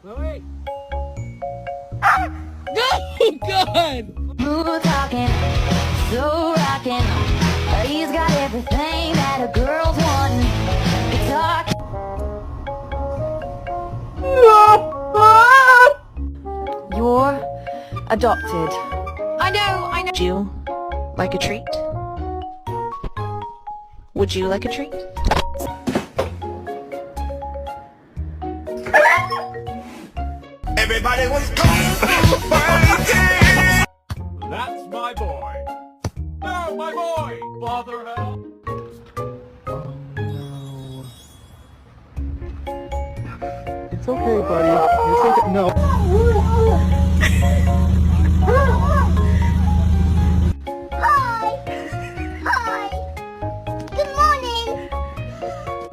Wait. No, God! Smooth talking, so rocking. He's got everything that a girl's wanting. Guitar. You're adopted. I know. Would you like a treat? Would you like a treat? Everybody was fighting. That's my boy. No, my boy! Father help! It's okay, buddy. It's okay. No.